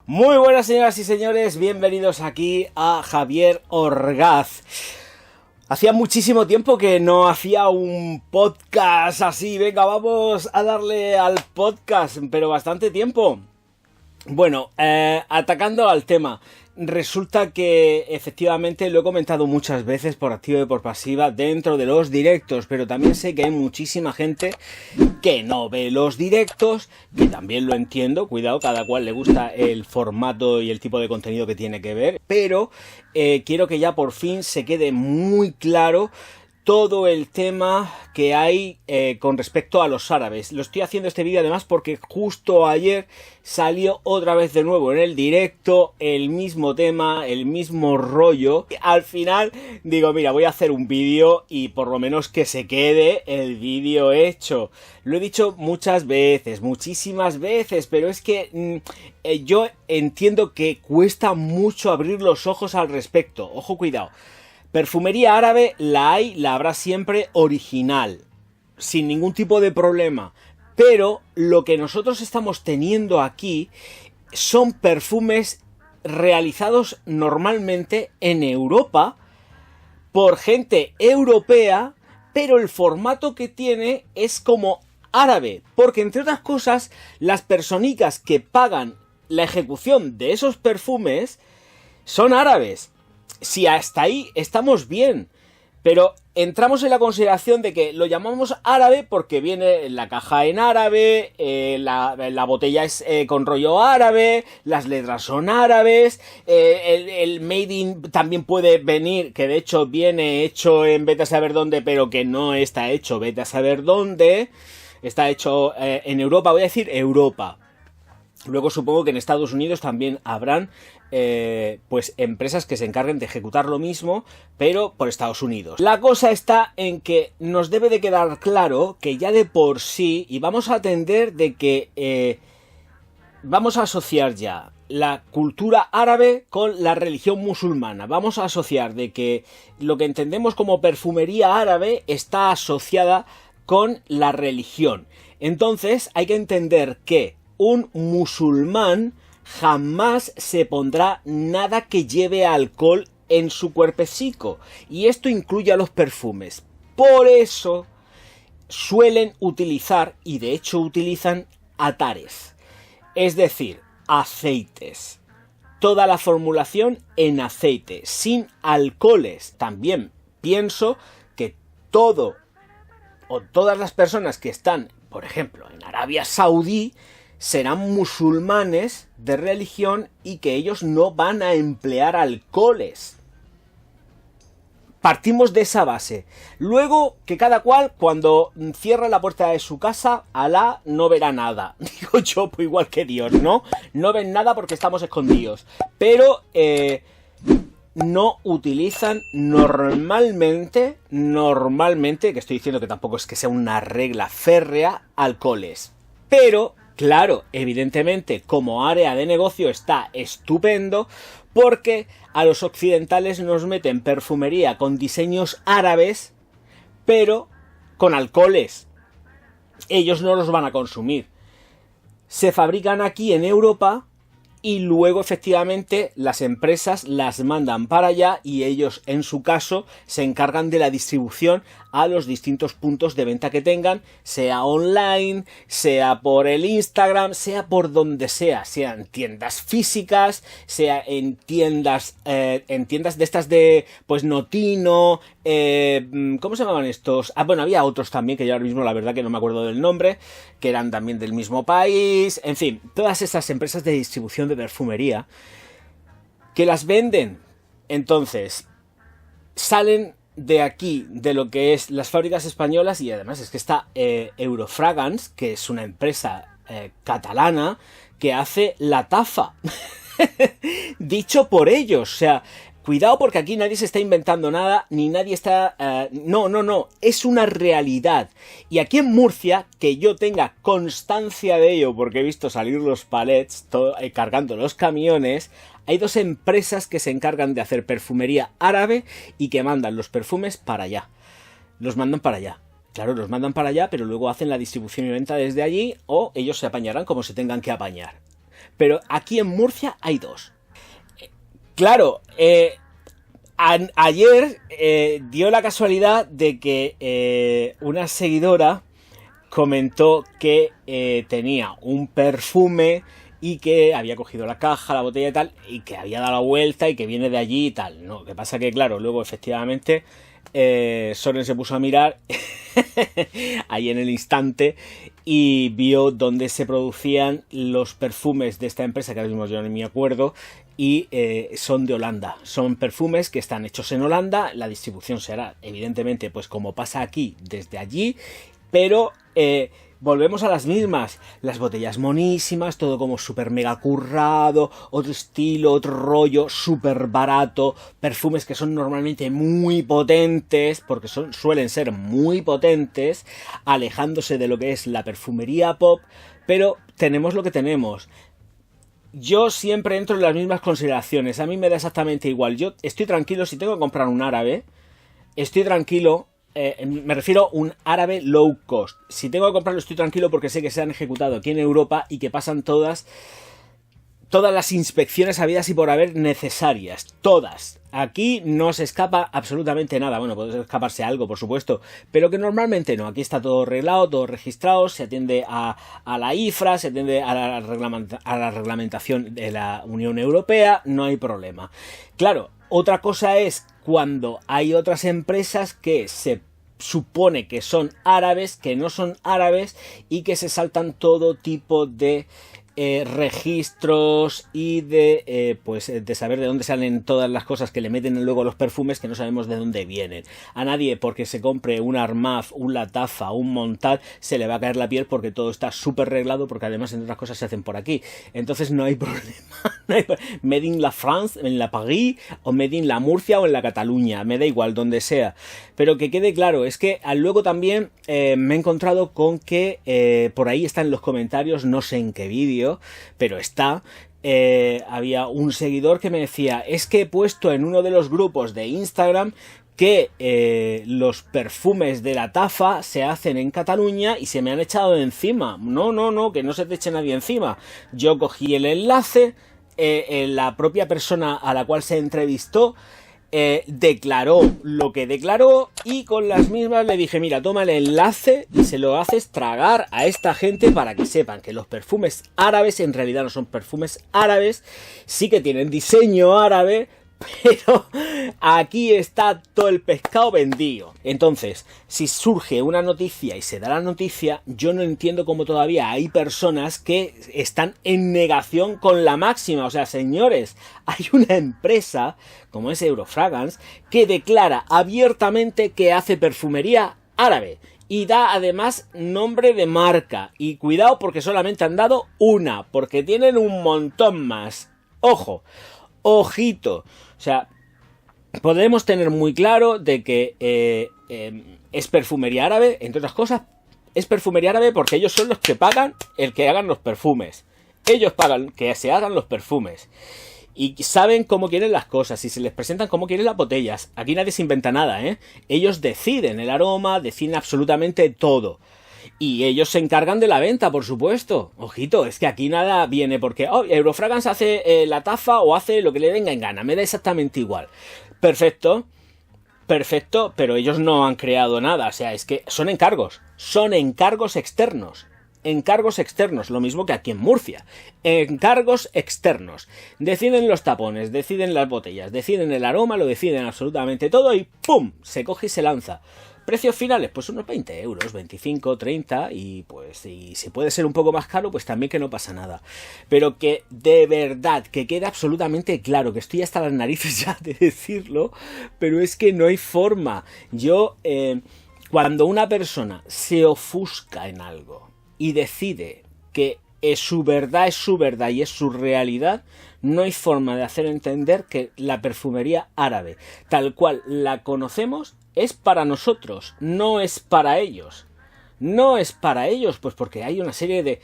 Muy buenas señoras y señores, bienvenidos aquí a Javier Orgaz. Hacía muchísimo tiempo que no hacía un podcast así, venga, vamos a darle al podcast, pero bastante tiempo. Bueno, atacando al tema, resulta que efectivamente lo he comentado muchas veces por activa y por pasiva dentro de los directos, pero también sé que hay muchísima gente que no ve los directos, que también lo entiendo, cuidado, cada cual le gusta el formato y el tipo de contenido que tiene que ver, pero quiero que ya por fin se quede muy claro todo el tema que hay con respecto a los árabes. Lo estoy haciendo este vídeo además porque justo ayer salió otra vez de nuevo en el directo el mismo tema, el mismo rollo. Al final digo, mira, voy a hacer un vídeo y por lo menos que se quede el vídeo hecho. Lo he dicho muchas veces, muchísimas veces, pero es que yo entiendo que cuesta mucho abrir los ojos al respecto. Ojo, cuidado. Perfumería árabe la hay, la habrá siempre original, sin ningún tipo de problema. Pero lo que nosotros estamos teniendo aquí son perfumes realizados normalmente en Europa por gente europea, pero el formato que tiene es como árabe, porque entre otras cosas las personicas que pagan la ejecución de esos perfumes son árabes. Si hasta ahí estamos bien, pero entramos en la consideración de que lo llamamos árabe porque viene la caja en árabe, la botella es con rollo árabe, las letras son árabes, el made in también puede venir, que de hecho viene hecho en vete a saber dónde, pero que no está hecho vete a saber dónde, está hecho en Europa, voy a decir Europa. Luego supongo que en Estados Unidos también habrán pues empresas que se encarguen de ejecutar lo mismo, pero por Estados Unidos. La cosa está en que nos debe de quedar claro que ya de por sí, y vamos a atender de que vamos a asociar ya la cultura árabe con la religión musulmana. Vamos a asociar de que lo que entendemos como perfumería árabe está asociada con la religión. Entonces hay que entender que un musulmán jamás se pondrá nada que lleve alcohol en su cuerpecico. Y esto incluye a los perfumes. Por eso suelen utilizar, y de hecho utilizan, atares. Es decir, aceites. Toda la formulación en aceite, sin alcoholes. También pienso que todo o todas las personas que están, por ejemplo, en Arabia Saudí, serán musulmanes de religión y que ellos no van a emplear alcoholes. Partimos de esa base. Luego, que cada cual, cuando cierra la puerta de su casa, Alá no verá nada. Digo yo, pues igual que Dios, ¿no? No ven nada porque estamos escondidos. Pero no utilizan normalmente, que estoy diciendo que tampoco es que sea una regla férrea, alcoholes. Pero claro, evidentemente, como área de negocio está estupendo porque a los occidentales nos meten perfumería con diseños árabes, pero con alcoholes. Ellos no los van a consumir. Se fabrican aquí en Europa y luego efectivamente las empresas las mandan para allá y ellos en su caso se encargan de la distribución a los distintos puntos de venta que tengan, sea online, sea por el Instagram, sea por donde sea en tiendas físicas, sea en tiendas de estas de pues Notino, ¿cómo se llamaban estos? Ah, bueno, había otros también que yo ahora mismo la verdad que no me acuerdo del nombre, que eran también del mismo país, en fin, todas estas empresas de distribución de perfumería que las venden. Entonces salen de aquí, de lo que es las fábricas españolas, y además es que está Eurofragance, que es una empresa catalana que hace la tafa dicho por ellos, o sea, cuidado porque aquí nadie se está inventando nada, ni nadie está... no, es una realidad. Y aquí en Murcia, que yo tenga constancia de ello, porque he visto salir los palets cargando los camiones, hay dos empresas que se encargan de hacer perfumería árabe y que mandan los perfumes para allá. Los mandan para allá. Claro, los mandan para allá, pero luego hacen la distribución y venta desde allí, o ellos se apañarán como se tengan que apañar. pero aquí en Murcia hay 2. Claro, ayer dio la casualidad de que una seguidora comentó que tenía un perfume y que había cogido la caja, la botella y tal, y que había dado la vuelta y que viene de allí y tal. No, lo que pasa que, claro, luego efectivamente Soren se puso a mirar ahí en el instante y vio dónde se producían los perfumes de esta empresa, que ahora mismo yo no me acuerdo, y son de Holanda. Son perfumes que están hechos en Holanda. La distribución se hará, evidentemente, pues como pasa aquí, desde allí, pero volvemos a las mismas. Las botellas monísimas, todo como súper mega currado, otro estilo, otro rollo, súper barato, perfumes que son normalmente muy potentes, porque suelen ser muy potentes, alejándose de lo que es la perfumería pop, pero tenemos lo que tenemos. Yo siempre entro en las mismas consideraciones, a mí me da exactamente igual. Yo estoy tranquilo si tengo que comprar un árabe, estoy tranquilo. Me refiero a un árabe low cost. Si tengo que comprarlo estoy tranquilo porque sé que se han ejecutado aquí en Europa y que pasan todas las inspecciones habidas y por haber necesarias. Todas. Aquí no se escapa absolutamente nada. Bueno, puede escaparse algo, por supuesto, pero que normalmente no. Aquí está todo arreglado, todo registrado, se atiende a la IFRA, se atiende a la reglamentación de la Unión Europea, no hay problema. Claro, otra cosa es cuando hay otras empresas que se supone que son árabes, que no son árabes y que se saltan todo tipo de registros y de saber de dónde salen todas las cosas que le meten luego a los perfumes, que no sabemos de dónde vienen. A nadie, porque se compre un Armaf, un Latafa, un Montale, se le va a caer la piel porque todo está súper reglado, porque además entre otras cosas se hacen por aquí. Entonces no hay problema. Made in la France, en la Paris, o Made in la Murcia o en la Cataluña, me da igual, donde sea. Pero que quede claro, es que luego también me he encontrado con que por ahí está en los comentarios, no sé en qué vídeo, pero está, había un seguidor que me decía, es que he puesto en uno de los grupos de Instagram que los perfumes de la Tafa se hacen en Cataluña y se me han echado de encima. No, que no se te eche nadie encima. Yo cogí el enlace, la propia persona a la cual se entrevistó declaró lo que declaró y con las mismas le dije, mira, toma el enlace y se lo haces tragar a esta gente para que sepan que los perfumes árabes en realidad no son perfumes árabes, sí que tienen diseño árabe, pero aquí está todo el pescado vendido. Entonces, si surge una noticia y se da la noticia, yo no entiendo cómo todavía hay personas que están en negación con la máxima. O sea, señores, hay una empresa como es Eurofragance que declara abiertamente que hace perfumería árabe y da además nombre de marca. Y cuidado porque solamente han dado una, porque tienen un montón más. Ojo, ojito. O sea, podemos tener muy claro de que es perfumería árabe, entre otras cosas, es perfumería árabe porque ellos son los que pagan el que hagan los perfumes. Ellos pagan que se hagan los perfumes. Y saben cómo quieren las cosas, y se les presentan cómo quieren las botellas. Aquí nadie se inventa nada, ¿eh? Ellos deciden el aroma, deciden absolutamente todo. Y ellos se encargan de la venta, por supuesto. Ojito, es que aquí nada viene porque Eurofragance hace la Tafa o hace lo que le venga en gana. Me da exactamente igual. Perfecto, pero ellos no han creado nada. O sea, es que son encargos externos. Encargos externos, lo mismo que aquí en Murcia. Encargos externos. Deciden los tapones, deciden las botellas, deciden el aroma, lo deciden absolutamente todo y ¡pum! Se coge y se lanza. Precios finales, pues unos 20 euros, 25, 30 y pues si puede ser un poco más caro, pues también que no pasa nada. Pero que de verdad, que quede absolutamente claro, que estoy hasta las narices ya de decirlo, pero es que no hay forma. Yo, cuando una persona se ofusca en algo y decide que su verdad y es su realidad, no hay forma de hacer entender que la perfumería árabe, tal cual la conocemos, es para nosotros, no es para ellos. No es para ellos, pues porque hay una serie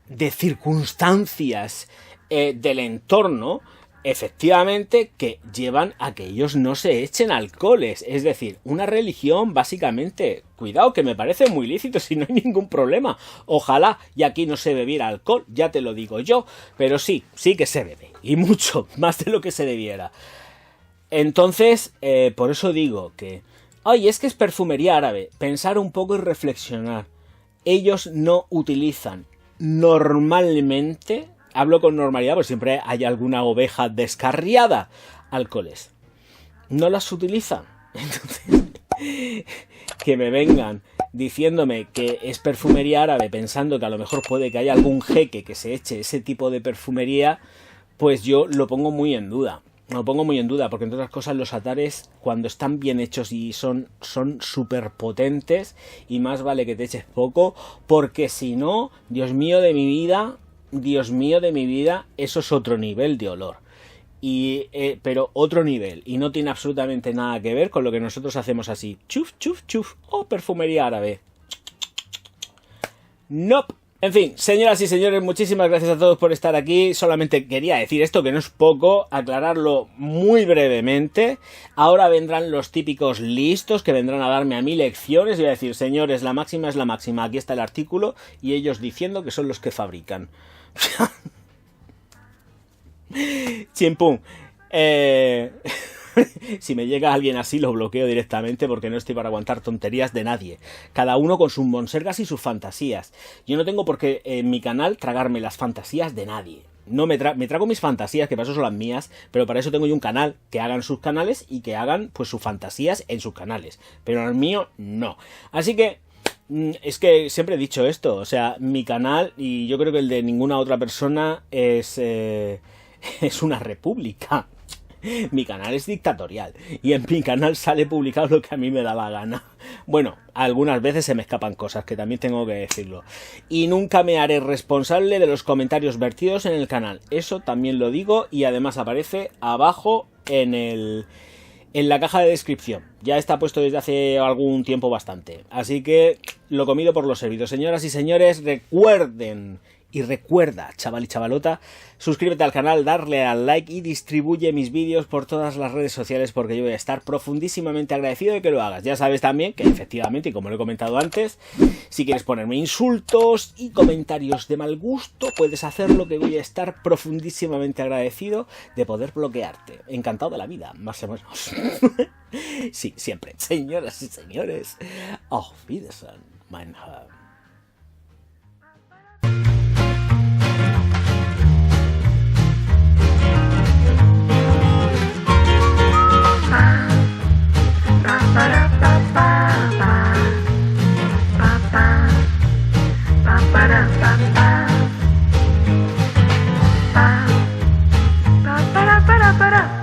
de circunstancias del entorno efectivamente que llevan a que ellos no se echen alcoholes. Es decir, una religión básicamente, cuidado que me parece muy lícito si no hay ningún problema. Ojalá y aquí no se bebiera alcohol, ya te lo digo yo, pero sí que se bebe. Y mucho, más de lo que se debiera. Entonces, por eso digo que... Ay, es que es perfumería árabe. Pensar un poco y reflexionar. Ellos no utilizan normalmente... Hablo con normalidad, porque siempre hay alguna oveja descarriada. Alcoholes. No las utilizan. Entonces, que me vengan diciéndome que es perfumería árabe, pensando que a lo mejor puede que haya algún jeque que se eche ese tipo de perfumería, pues yo lo pongo muy en duda. Lo pongo muy en duda, porque entre otras cosas los atares, cuando están bien hechos y son súper potentes, y más vale que te eches poco, porque si no, Dios mío de mi vida, eso es otro nivel de olor. Pero otro nivel, y no tiene absolutamente nada que ver con lo que nosotros hacemos así. Chuf, chuf, chuf. Oh, perfumería árabe. Nope. En fin, señoras y señores, muchísimas gracias a todos por estar aquí. Solamente quería decir esto, que no es poco, aclararlo muy brevemente. Ahora vendrán los típicos listos que vendrán a darme a mí lecciones y voy a decir, señores, la máxima es la máxima, aquí está el artículo, y ellos diciendo que son los que fabrican. Chimpum. Si me llega alguien así lo bloqueo directamente, porque no estoy para aguantar tonterías de nadie. Cada uno con sus monsergas y sus fantasías. Yo no tengo por qué en mi canal tragarme las fantasías de nadie. No me trago mis fantasías, que para eso son las mías, pero para eso tengo yo un canal, que hagan sus canales y que hagan pues sus fantasías en sus canales. Pero el mío no. Así que es que siempre he dicho esto, o sea, mi canal, y yo creo que el de ninguna otra persona, es una república. Mi canal es dictatorial y en mi canal sale publicado lo que a mí me da la gana. Bueno, algunas veces se me escapan cosas, que también tengo que decirlo. Y nunca me haré responsable de los comentarios vertidos en el canal. Eso también lo digo, y además aparece abajo en la caja de descripción. Ya está puesto desde hace algún tiempo bastante. Así que lo comido por lo servido. Señoras y señores, recuerden... Y recuerda, chaval y chavalota, suscríbete al canal, darle al like y distribuye mis vídeos por todas las redes sociales, porque yo voy a estar profundísimamente agradecido de que lo hagas. Ya sabes también que efectivamente, y como lo he comentado antes, si quieres ponerme insultos y comentarios de mal gusto, puedes hacerlo, que voy a estar profundísimamente agradecido de poder bloquearte. Encantado de la vida, más o menos. Sí, siempre. Señoras y señores, auf Wiedersehen, mein Herr. Para